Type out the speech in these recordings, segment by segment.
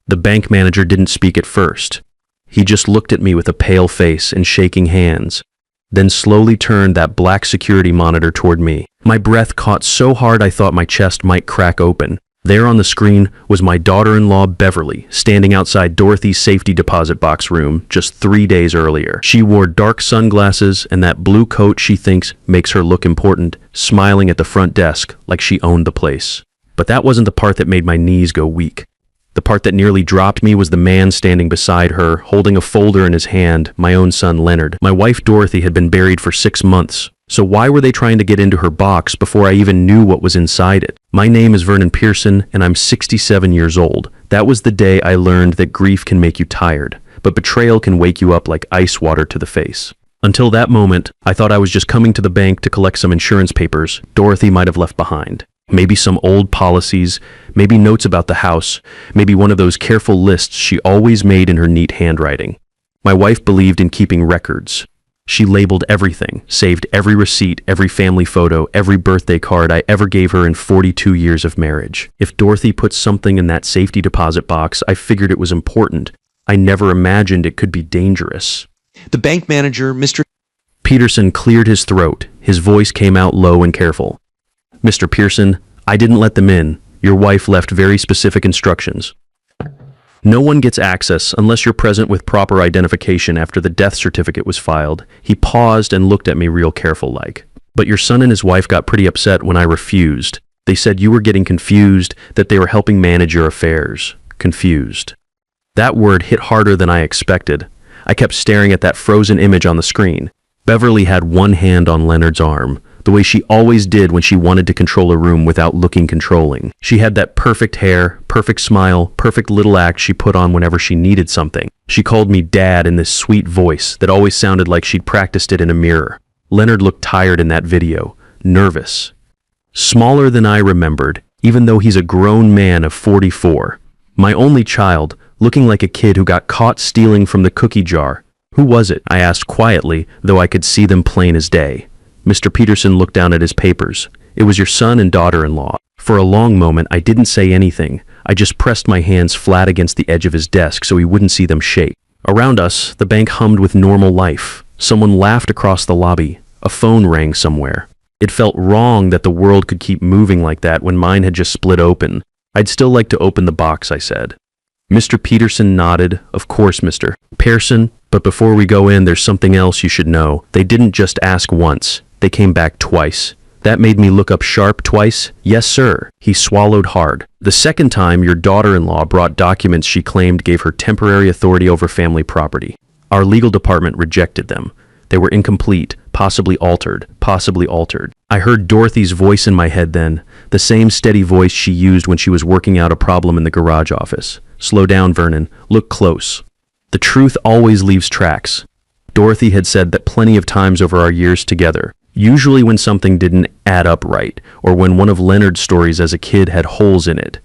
The bank manager didn't speak at first. He just looked at me with a pale face and shaking hands, then slowly turned that black security monitor toward me. My breath caught so hard I thought my chest might crack open. There on the screen was my daughter-in-law, Beverly, standing outside Dorothy's safety deposit box room just 3 days earlier. She wore dark sunglasses and that blue coat she thinks makes her look important, smiling at the front desk like she owned the place. But that wasn't the part that made my knees go weak. The part that nearly dropped me was the man standing beside her, holding a folder in his hand, my own son Leonard. My wife Dorothy had been buried for 6 months, so why were they trying to get into her box before I even knew what was inside it? My name is Vernon Pearson, and I'm 67 years old. That was the day I learned that grief can make you tired, but betrayal can wake you up like ice water to the face. Until that moment, I thought I was just coming to the bank to collect some insurance papers Dorothy might have left behind. Maybe some old policies, maybe notes about the house, maybe one of those careful lists she always made in her neat handwriting. My wife believed in keeping records. She labeled everything, saved every receipt, every family photo, every birthday card I ever gave her in 42 years of marriage. If Dorothy put something in that safety deposit box, I figured it was important. I never imagined it could be dangerous. The bank manager, Mr. Peterson cleared his throat. His voice came out low and careful. Mr. Pearson, I didn't let them in. Your wife left very specific instructions. No one gets access unless you're present with proper identification after the death certificate was filed. He paused and looked at me real careful-like. But your son and his wife got pretty upset when I refused. They said you were getting confused, that they were helping manage your affairs. Confused. That word hit harder than I expected. I kept staring at that frozen image on the screen. Beverly had one hand on Leonard's arm, the way she always did when she wanted to control a room without looking controlling. She had that perfect hair, perfect smile, perfect little act she put on whenever she needed something. She called me Dad in this sweet voice that always sounded like she'd practiced it in a mirror. Leonard looked tired in that video, nervous. Smaller than I remembered, even though he's a grown man of 44. My only child, looking like a kid who got caught stealing from the cookie jar. Who was it? I asked quietly, though I could see them plain as day. Mr. Peterson looked down at his papers. It was your son and daughter-in-law. For a long moment, I didn't say anything. I just pressed my hands flat against the edge of his desk so he wouldn't see them shake. Around us, the bank hummed with normal life. Someone laughed across the lobby. A phone rang somewhere. It felt wrong that the world could keep moving like that when mine had just split open. I'd still like to open the box, I said. Mr. Peterson nodded. Of course, Mr. Pearson, but before we go in, there's something else you should know. They didn't just ask once. They came back twice. That made me look up sharp. Twice? Yes, sir. He swallowed hard. The second time, your daughter-in-law brought documents she claimed gave her temporary authority over family property. Our legal department rejected them. They were incomplete, possibly altered. I heard Dorothy's voice in my head then, the same steady voice she used when she was working out a problem in the garage office. Slow down, Vernon. Look close. The truth always leaves tracks. Dorothy had said that plenty of times over our years together. Usually when something didn't add up right, or when one of Leonard's stories as a kid had holes in it.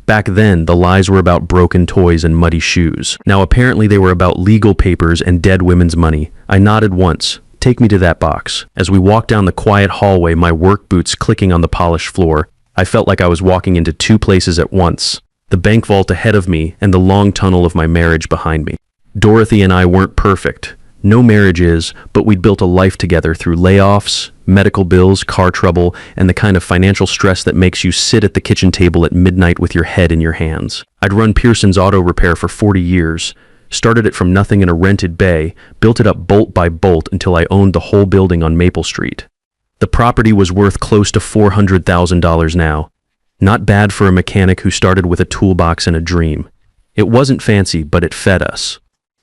Back then, the lies were about broken toys and muddy shoes. Now apparently they were about legal papers and dead women's money. I nodded once. Take me to that box. As we walked down the quiet hallway, my work boots clicking on the polished floor, I felt like I was walking into two places at once. The bank vault ahead of me and the long tunnel of my marriage behind me. Dorothy and I weren't perfect. No marriage is, but we'd built a life together through layoffs, medical bills, car trouble, and the kind of financial stress that makes you sit at the kitchen table at midnight with your head in your hands. I'd run Pearson's Auto Repair for 40 years, started it from nothing in a rented bay, built it up bolt by bolt until I owned the whole building on Maple Street. The property was worth close to $400,000 now. Not bad for a mechanic who started with a toolbox and a dream. It wasn't fancy, but it fed us.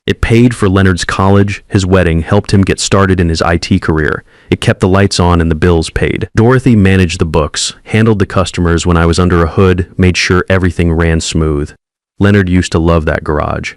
It paid for Leonard's college, his wedding, helped him get started in his IT career. It kept the lights on and the bills paid. Dorothy managed the books, handled the customers when I was under a hood, made sure everything ran smooth. Leonard used to love that garage.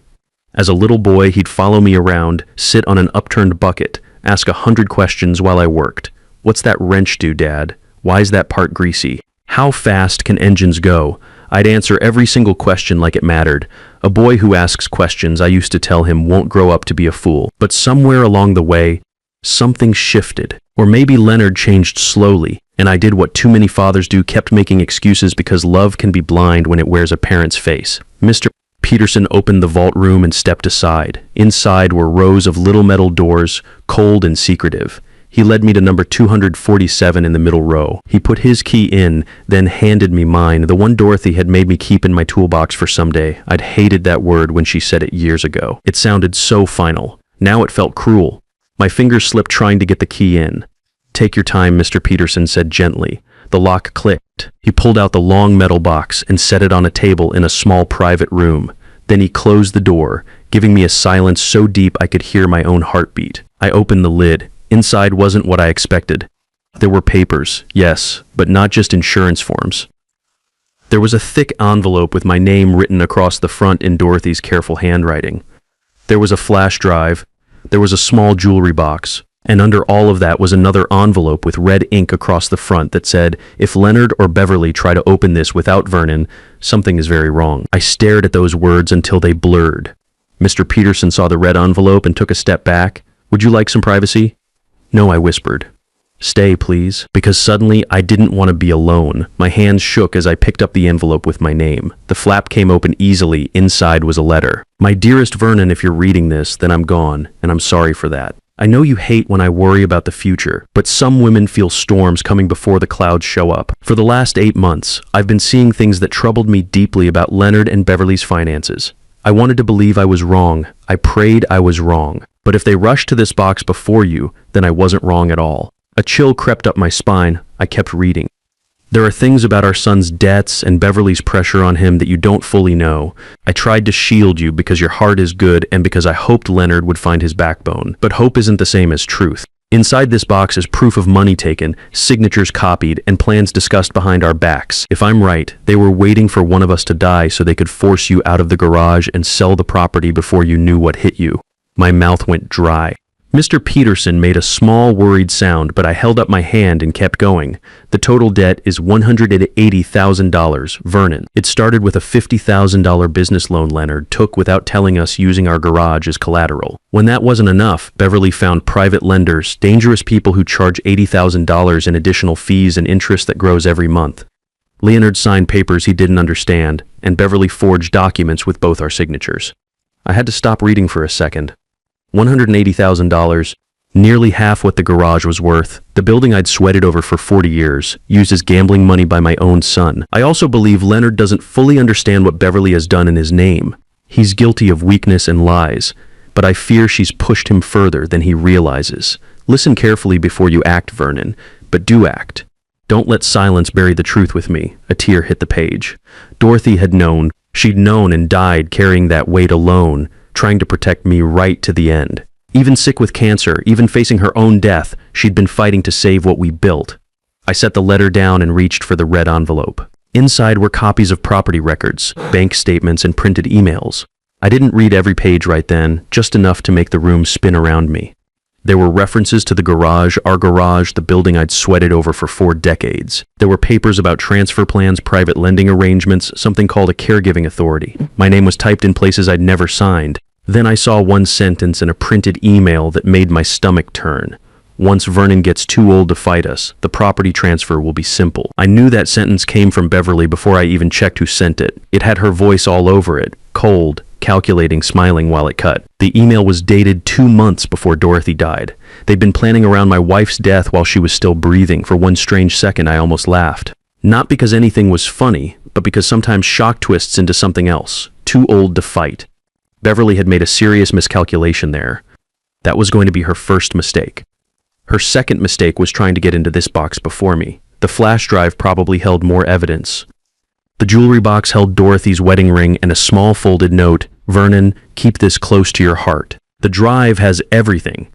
As a little boy, he'd follow me around, sit on an upturned bucket, ask 100 questions while I worked. What's that wrench do, Dad? Why's that part greasy? How fast can engines go? I'd answer every single question like it mattered. A boy who asks questions, I used to tell him, won't grow up to be a fool. But somewhere along the way, something shifted. Or maybe Leonard changed slowly, and I did what too many fathers do, kept making excuses because love can be blind when it wears a parent's face. Mr. Peterson opened the vault room and stepped aside. Inside were rows of little metal doors, cold and secretive. He led me to number 247 in the middle row. He put his key in, then handed me mine, the one Dorothy had made me keep in my toolbox for someday. I'd hated that word when she said it years ago. It sounded so final. Now it felt cruel. My fingers slipped trying to get the key in. "Take your time," Mr. Peterson said gently. The lock clicked. He pulled out the long metal box and set it on a table in a small private room. Then he closed the door, giving me a silence so deep I could hear my own heartbeat. I opened the lid. Inside wasn't what I expected. There were papers, yes, but not just insurance forms. There was a thick envelope with my name written across the front in Dorothy's careful handwriting. There was a flash drive. There was a small jewelry box. And under all of that was another envelope with red ink across the front that said, "If Leonard or Beverly try to open this without Vernon, something is very wrong." I stared at those words until they blurred. Mr. Peterson saw the red envelope and took a step back. "Would you like some privacy?" "No," I whispered. "Stay, please." Because suddenly I didn't want to be alone. My hands shook as I picked up the envelope with my name. The flap came open easily. Inside was a letter. "My dearest Vernon, if you're reading this, then I'm gone, and I'm sorry for that. I know you hate when I worry about the future, but some women feel storms coming before the clouds show up. For the last 8 months, I've been seeing things that troubled me deeply about Leonard and Beverly's finances. I wanted to believe I was wrong. I prayed I was wrong. But if they rushed to this box before you, then I wasn't wrong at all." A chill crept up my spine. I kept reading. "There are things about our son's debts and Beverly's pressure on him that you don't fully know. I tried to shield you because your heart is good and because I hoped Leonard would find his backbone. But hope isn't the same as truth. Inside this box is proof of money taken, signatures copied, and plans discussed behind our backs. If I'm right, they were waiting for one of us to die so they could force you out of the garage and sell the property before you knew what hit you." My mouth went dry. Mr. Peterson made a small, worried sound, but I held up my hand and kept going. "The total debt is $180,000, Vernon. It started with a $50,000 business loan Leonard took without telling us, using our garage as collateral. When that wasn't enough, Beverly found private lenders, dangerous people who charge $80,000 in additional fees and interest that grows every month. Leonard signed papers he didn't understand, and Beverly forged documents with both our signatures." I had to stop reading for a second. $180,000, nearly half what the garage was worth, the building I'd sweated over for 40 years, used as gambling money by my own son. I also believe Leonard doesn't fully understand what Beverly has done in his name. He's guilty of weakness and lies, but I fear she's pushed him further than he realizes. Listen carefully before you act, Vernon, but do act. Don't let silence bury the truth with me. A tear hit the page. Dorothy had known. She'd known and died carrying that weight alone, trying to protect me right to the end. Even sick with cancer, even facing her own death, she'd been fighting to save what we built. I set the letter down and reached for the red envelope. Inside were copies of property records, bank statements, and printed emails. I didn't read every page right then, just enough to make the room spin around me. There were references to the garage, our garage, the building I'd sweated over for 4 decades. There were papers about transfer plans, private lending arrangements, something called a caregiving authority. My name was typed in places I'd never signed. Then I saw one sentence in a printed email that made my stomach turn. "Once Vernon gets too old to fight us, the property transfer will be simple." I knew that sentence came from Beverly before I even checked who sent it. It had her voice all over it, cold, calculating, smiling while it cut. The email was dated 2 months before Dorothy died. They'd been planning around my wife's death while she was still breathing. For one strange second, I almost laughed. Not because anything was funny, but because sometimes shock twists into something else. Too old to fight. Beverly had made a serious miscalculation there. That was going to be her first mistake. Her second mistake was trying to get into this box before me. The flash drive probably held more evidence. The jewelry box held Dorothy's wedding ring and a small folded note. "Vernon, keep this close to your heart." The drive has everything.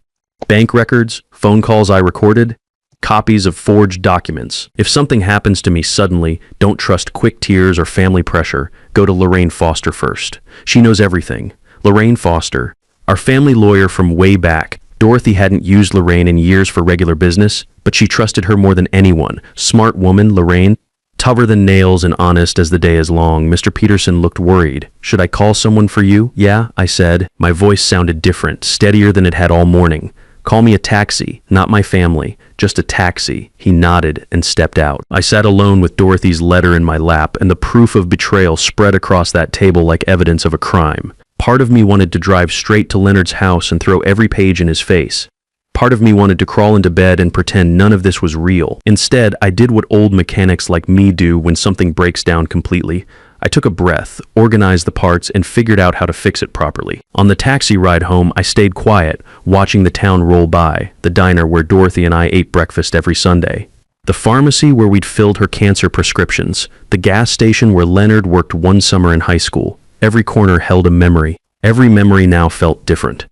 Bank records, phone calls I recorded, copies of forged documents. If something happens to me suddenly, don't trust quick tears or family pressure. Go to Lorraine Foster first. She knows everything. Lorraine Foster, our family lawyer from way back. Dorothy hadn't used Lorraine in years for regular business, but she trusted her more than anyone. Smart woman, Lorraine. Tougher than nails and honest as the day is long. Mr. Peterson looked worried. "Should I call someone for you?" "Yeah," I said. My voice sounded different, steadier than it had all morning. Call me a taxi, not my family, just a taxi. He nodded and stepped out. I sat alone with Dorothy's letter in my lap, and the proof of betrayal spread across that table like evidence of a crime. Part of me wanted to drive straight to Leonard's house and throw every page in his face. Part of me wanted to crawl into bed and pretend none of this was real. Instead, I did what old mechanics like me do when something breaks down completely. I took a breath, organized the parts, and figured out how to fix it properly. On the taxi ride home, I stayed quiet, watching the town roll by, the diner where Dorothy and I ate breakfast every Sunday, the pharmacy where we'd filled her cancer prescriptions, the gas station where Leonard worked one summer in high school. Every corner held a memory. Every memory now felt different.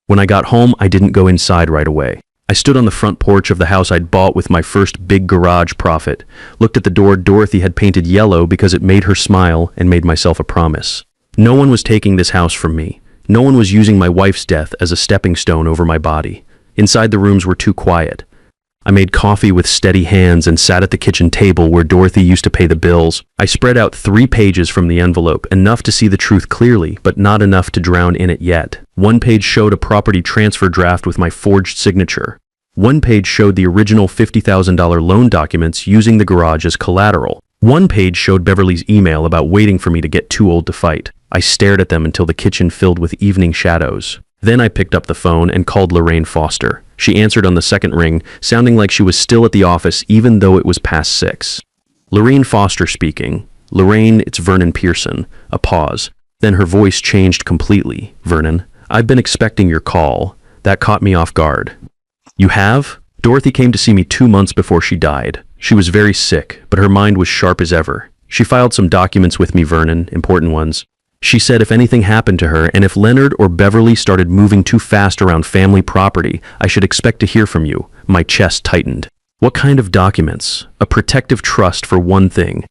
When I got home, I didn't go inside right away. I stood on the front porch of the house I'd bought with my first big garage profit, looked at the door Dorothy had painted yellow because it made her smile, and made myself a promise. No one was taking this house from me. No one was using my wife's death as a stepping stone over my body. Inside, the rooms were too quiet. I made coffee with steady hands and sat at the kitchen table where Dorothy used to pay the bills. I spread out 3 pages from the envelope, enough to see the truth clearly, but not enough to drown in it yet. One page showed a property transfer draft with my forged signature. One page showed the original $50,000 loan documents using the garage as collateral. One page showed Beverly's email about waiting for me to get too old to fight. I stared at them until the kitchen filled with evening shadows. Then I picked up the phone and called Lorraine Foster. She answered on the second ring, sounding like she was still at the office even though it was past 6. Lorraine Foster speaking. Lorraine, it's Vernon Pearson. A pause. Then her voice changed completely. Vernon, I've been expecting your call. That caught me off guard. You have? Dorothy came to see me 2 months before she died. She was very sick, but her mind was sharp as ever. She filed some documents with me, Vernon, important ones. She said if anything happened to her, and if Leonard or Beverly started moving too fast around family property, I should expect to hear from you. My chest tightened. What kind of documents? A protective trust for one thing.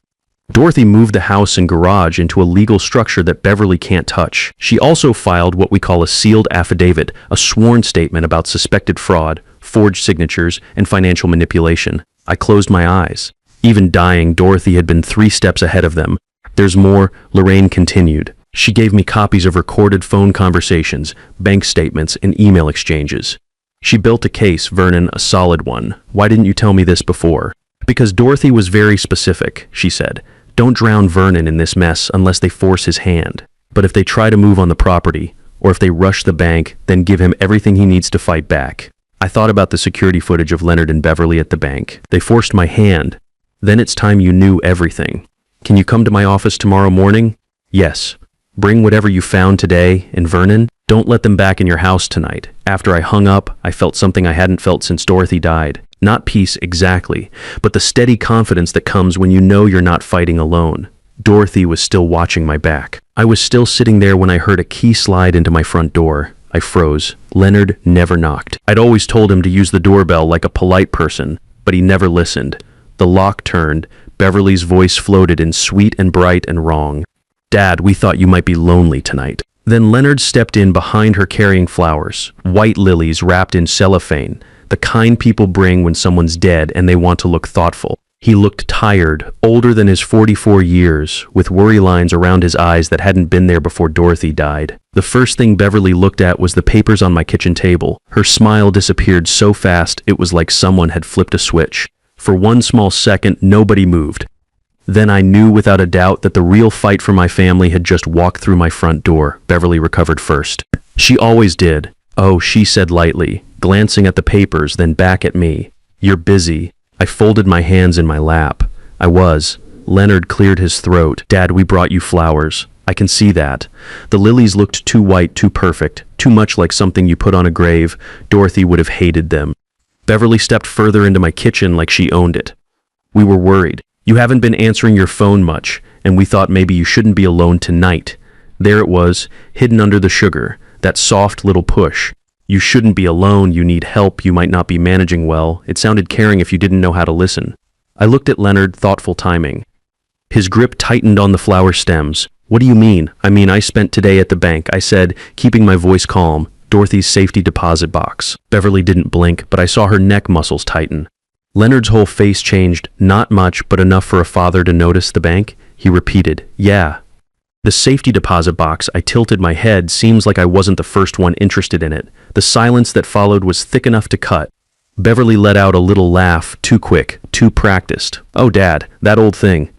Dorothy moved the house and garage into a legal structure that Beverly can't touch. She also filed what we call a sealed affidavit, a sworn statement about suspected fraud, forged signatures, and financial manipulation. I closed my eyes. Even dying, Dorothy had been 3 steps ahead of them. There's more, Lorraine continued. She gave me copies of recorded phone conversations, bank statements, and email exchanges. She built a case, Vernon, a solid one. Why didn't you tell me this before? Because Dorothy was very specific, she said. Don't drown Vernon in this mess unless they force his hand. But if they try to move on the property, or if they rush the bank, then give him everything he needs to fight back. I thought about the security footage of Leonard and Beverly at the bank. They forced my hand. Then it's time you knew everything. Can you come to my office tomorrow morning? Yes. Bring whatever you found today, and Vernon, don't let them back in your house tonight. After I hung up, I felt something I hadn't felt since Dorothy died. Not peace exactly, but the steady confidence that comes when you know you're not fighting alone. Dorothy was still watching my back. I was still sitting there when I heard a key slide into my front door. I froze. Leonard never knocked. I'd always told him to use the doorbell like a polite person, but he never listened. The lock turned. Beverly's voice floated in sweet and bright and wrong. Dad, we thought you might be lonely tonight. Then Leonard stepped in behind her carrying flowers, white lilies wrapped in cellophane, the kind people bring when someone's dead and they want to look thoughtful. He looked tired, older than his 44 years, with worry lines around his eyes that hadn't been there before Dorothy died. The first thing Beverly looked at was the papers on my kitchen table. Her smile disappeared so fast it was like someone had flipped a switch. For one small second, nobody moved. Then I knew without a doubt that the real fight for my family had just walked through my front door. Beverly recovered first. She always did. Oh, she said lightly, glancing at the papers, then back at me. You're busy. I folded my hands in my lap. I was. Leonard cleared his throat. Dad, we brought you flowers. I can see that. The lilies looked too white, too perfect, too much like something you put on a grave. Dorothy would have hated them. Beverly stepped further into my kitchen like she owned it. We were worried. You haven't been answering your phone much, and we thought maybe you shouldn't be alone tonight. There it was, hidden under the sugar, that soft little push. You shouldn't be alone, you need help, you might not be managing well. It sounded caring if you didn't know how to listen. I looked at Leonard, thoughtful timing. His grip tightened on the flower stems. What do you mean? I mean, I spent today at the bank, I said, keeping my voice calm. Dorothy's safety deposit box. Beverly didn't blink, but I saw her neck muscles tighten. Leonard's whole face changed, not much, but enough for a father to notice the bank. He repeated, yeah. The safety deposit box, I tilted my head, seems like I wasn't the first one interested in it. The silence that followed was thick enough to cut. Beverly let out a little laugh, too quick, too practiced. Oh, Dad, that old thing.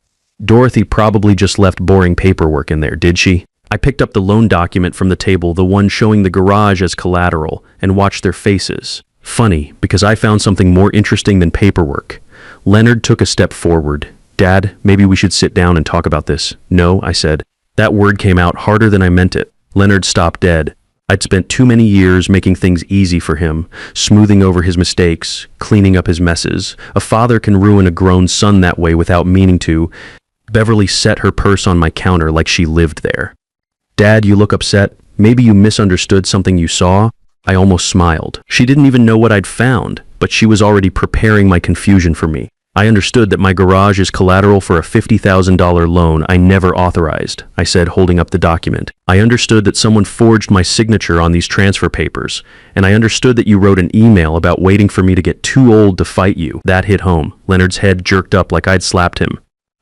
Dorothy probably just left boring paperwork in there, did she? I picked up the loan document from the table, the one showing the garage as collateral, and watched their faces. Funny, because I found something more interesting than paperwork. Leonard took a step forward. Dad, maybe we should sit down and talk about this. No, I said. That word came out harder than I meant it. Leonard stopped dead. I'd spent too many years making things easy for him, smoothing over his mistakes, cleaning up his messes. A father can ruin a grown son that way without meaning to. Beverly set her purse on my counter like she lived there. Dad, you look upset. Maybe you misunderstood something you saw? I almost smiled. She didn't even know what I'd found, but she was already preparing my confusion for me. I understood that my garage is collateral for a $50,000 loan I never authorized, I said, holding up the document. I understood that someone forged my signature on these transfer papers, and I understood that you wrote an email about waiting for me to get too old to fight you. That hit home. Leonard's head jerked up like I'd slapped him.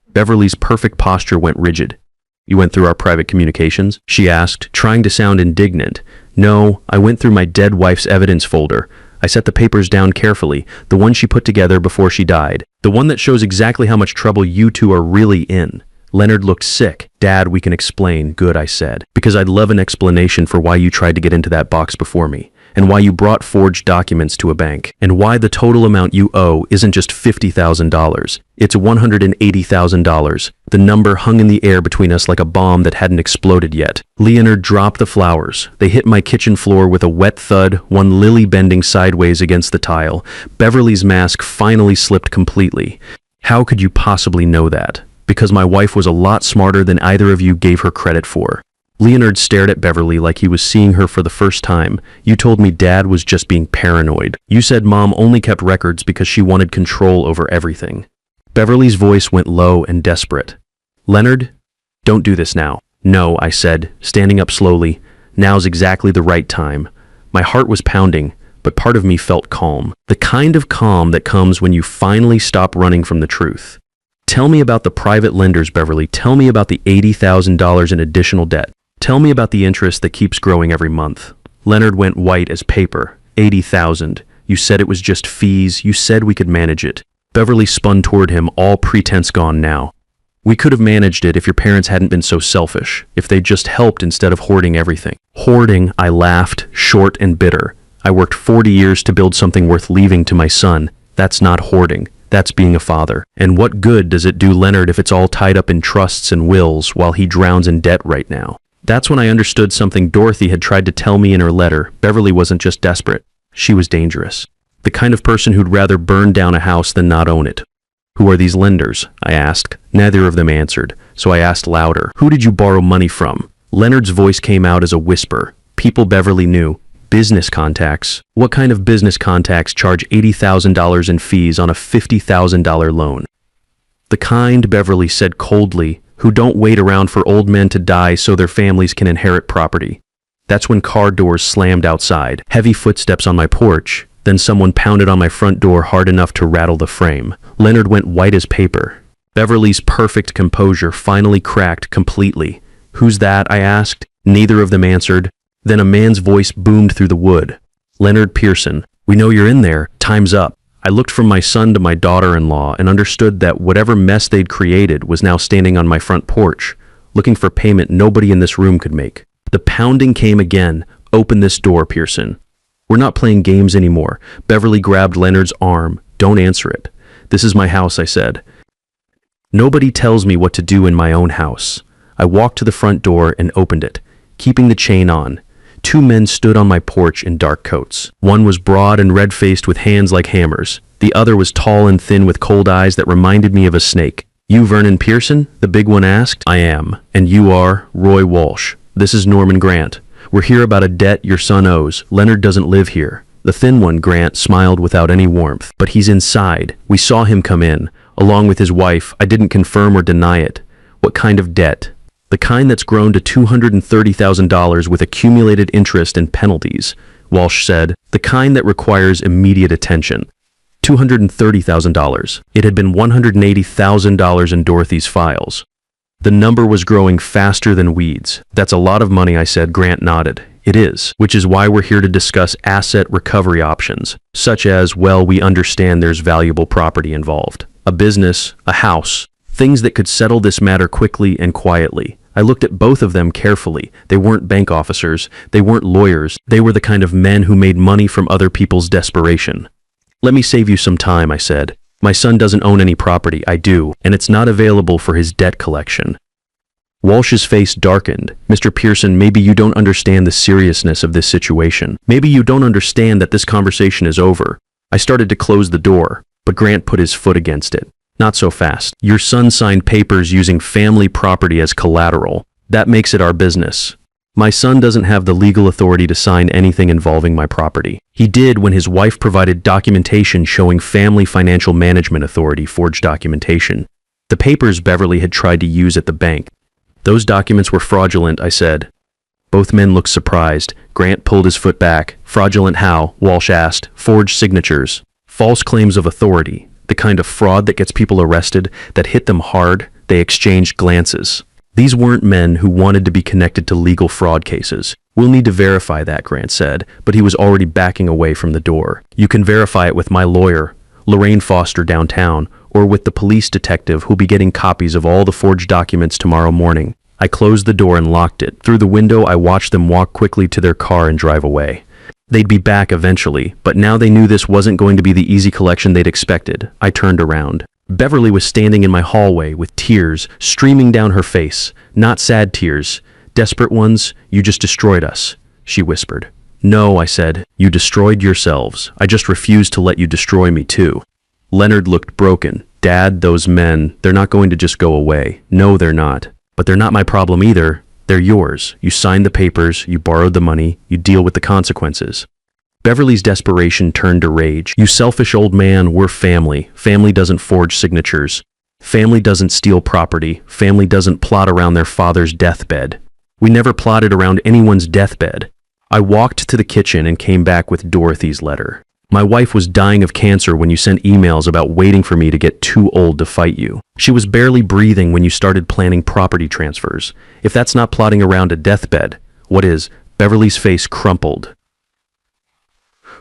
Beverly's perfect posture went rigid. You went through our private communications? She asked, trying to sound indignant. No, I went through my dead wife's evidence folder. I set the papers down carefully, the one she put together before she died. The one that shows exactly how much trouble you two are really in. Leonard looked sick. Dad, we can explain. Good, I said, because I'd love an explanation for why you tried to get into that box before me, and why you brought forged documents to a bank, and why the total amount you owe isn't just $50,000. It's $180,000. The number hung in the air between us like a bomb that hadn't exploded yet. Leonard dropped the flowers. They hit my kitchen floor with a wet thud, one lily bending sideways against the tile. Beverly's mask finally slipped completely. How could you possibly know that? Because my wife was a lot smarter than either of you gave her credit for. Leonard stared at Beverly like he was seeing her for the first time. You told me Dad was just being paranoid. You said Mom only kept records because she wanted control over everything. Beverly's voice went low and desperate. Leonard, don't do this now. No, I said, standing up slowly. Now's exactly the right time. My heart was pounding, but part of me felt calm. The kind of calm that comes when you finally stop running from the truth. Tell me about the private lenders, Beverly. Tell me about the $80,000 in additional debt. Tell me about the interest that keeps growing every month. Leonard went white as paper. $80,000. You said it was just fees. You said we could manage it. Beverly spun toward him, all pretense gone now. We could have managed it if your parents hadn't been so selfish, if they'd just helped instead of hoarding everything. Hoarding, I laughed, short and bitter. I worked 40 years to build something worth leaving to my son. That's not hoarding. That's being a father. And what good does it do Leonard if it's all tied up in trusts and wills while he drowns in debt right now? That's when I understood something Dorothy had tried to tell me in her letter. Beverly wasn't just desperate. She was dangerous. The kind of person who'd rather burn down a house than not own it. Who are these lenders? I asked. Neither of them answered, so I asked louder. Who did you borrow money from? Leonard's voice came out as a whisper. People Beverly knew. Business contacts. What kind of business contacts charge $80,000 in fees on a $50,000 loan? The kind, Beverly said coldly, who don't wait around for old men to die so their families can inherit property. That's when car doors slammed outside, heavy footsteps on my porch, then someone pounded on my front door hard enough to rattle the frame. Leonard went white as paper. Beverly's perfect composure finally cracked completely. Who's that? I asked. Neither of them answered. Then a man's voice boomed through the wood. Leonard Pearson, we know you're in there. Time's up. I looked from my son to my daughter-in-law and understood that whatever mess they'd created was now standing on my front porch, looking for payment nobody in this room could make. The pounding came again. Open this door, Pearson. We're not playing games anymore. Beverly grabbed Leonard's arm. Don't answer it. This is my house, I said. Nobody tells me what to do in my own house. I walked to the front door and opened it, keeping the chain on. Two men stood on my porch in dark coats. One was broad and red-faced with hands like hammers. The other was tall and thin with cold eyes that reminded me of a snake. You Vernon Pearson? The big one asked. I am. And you are? Roy Walsh. This is Norman Grant. We're here about a debt your son owes. Leonard doesn't live here. The thin one, Grant, smiled without any warmth. But he's inside. We saw him come in, along with his wife. I didn't confirm or deny it. What kind of debt? The kind that's grown to $230,000 with accumulated interest and penalties, Walsh said. The kind that requires immediate attention. $230,000. It had been $180,000 in Dorothy's files. The number was growing faster than weeds. That's a lot of money, I said. Grant nodded. It is, which is why we're here to discuss asset recovery options, such as, well, we understand there's valuable property involved. A business, a house, things that could settle this matter quickly and quietly. I looked at both of them carefully. They weren't bank officers. They weren't lawyers. They were the kind of men who made money from other people's desperation. Let me save you some time, I said. My son doesn't own any property. I do, and it's not available for his debt collection. Walsh's face darkened. Mr. Pearson, maybe you don't understand the seriousness of this situation. Maybe you don't understand that this conversation is over. I started to close the door, but Grant put his foot against it. Not so fast. Your son signed papers using family property as collateral. That makes it our business. My son doesn't have the legal authority to sign anything involving my property. He did when his wife provided documentation showing Family Financial Management Authority forged documentation. The papers Beverly had tried to use at the bank. Those documents were fraudulent, I said. Both men looked surprised. Grant pulled his foot back. Fraudulent how? Walsh asked. Forged signatures. False claims of authority. The kind of fraud that gets people arrested, that hit them hard. They exchanged glances. These weren't men who wanted to be connected to legal fraud cases. We'll need to verify that, Grant said, but he was already backing away from the door. You can verify it with my lawyer, Lorraine Foster downtown, or with the police detective who'll be getting copies of all the forged documents tomorrow morning. I closed the door and locked it. Through the window, I watched them walk quickly to their car and drive away. They'd be back eventually, but now they knew this wasn't going to be the easy collection they'd expected. I turned around. Beverly was standing in my hallway with tears streaming down her face. Not sad tears, desperate ones. You just destroyed us, she whispered. No, I said. You destroyed yourselves. I just refused to let you destroy me too. Leonard looked broken. Dad, those men, they're not going to just go away. No, they're not. But they're not my problem either. They're yours. You signed the papers, you borrowed the money, you deal with the consequences. Beverly's desperation turned to rage. You selfish old man, we're family. Family doesn't forge signatures. Family doesn't steal property. Family doesn't plot around their father's deathbed. We never plotted around anyone's deathbed. I walked to the kitchen and came back with Dorothy's letter. My wife was dying of cancer when you sent emails about waiting for me to get too old to fight you. She was barely breathing when you started planning property transfers. If that's not plotting around a deathbed, what is? Beverly's face crumpled.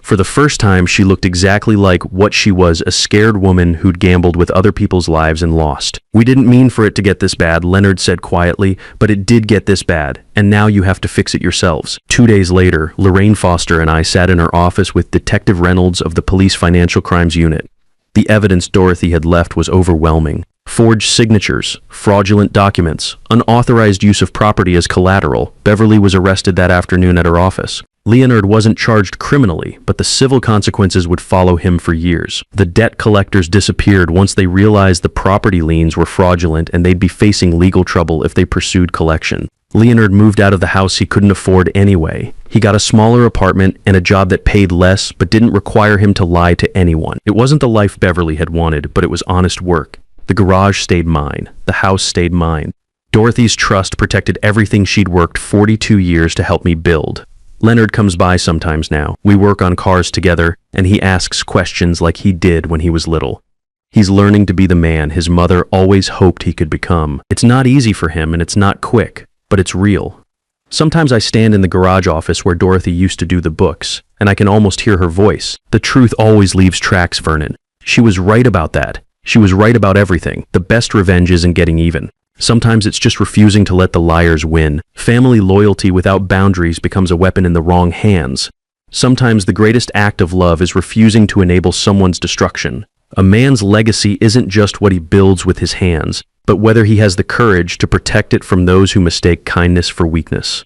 For the first time, she looked exactly like what she was, a scared woman who'd gambled with other people's lives and lost. We didn't mean for it to get this bad, Leonard said quietly, but it did get this bad, and now you have to fix it yourselves. 2 days later, Lorraine Foster and I sat in her office with Detective Reynolds of the Police Financial Crimes Unit. The evidence Dorothy had left was overwhelming. Forged signatures, fraudulent documents, unauthorized use of property as collateral. Beverly was arrested that afternoon at her office. Leonard wasn't charged criminally, but the civil consequences would follow him for years. The debt collectors disappeared once they realized the property liens were fraudulent and they'd be facing legal trouble if they pursued collection. Leonard moved out of the house he couldn't afford anyway. He got a smaller apartment and a job that paid less but didn't require him to lie to anyone. It wasn't the life Beverly had wanted, but it was honest work. The garage stayed mine. The house stayed mine. Dorothy's trust protected everything she'd worked 42 years to help me build. Leonard comes by sometimes now. We work on cars together, and he asks questions like he did when he was little. He's learning to be the man his mother always hoped he could become. It's not easy for him, and it's not quick, but it's real. Sometimes I stand in the garage office where Dorothy used to do the books, and I can almost hear her voice. The truth always leaves tracks, Vernon. She was right about that. She was right about everything. The best revenge isn't getting even. Sometimes it's just refusing to let the liars win. Family loyalty without boundaries becomes a weapon in the wrong hands. Sometimes the greatest act of love is refusing to enable someone's destruction. A man's legacy isn't just what he builds with his hands, but whether he has the courage to protect it from those who mistake kindness for weakness.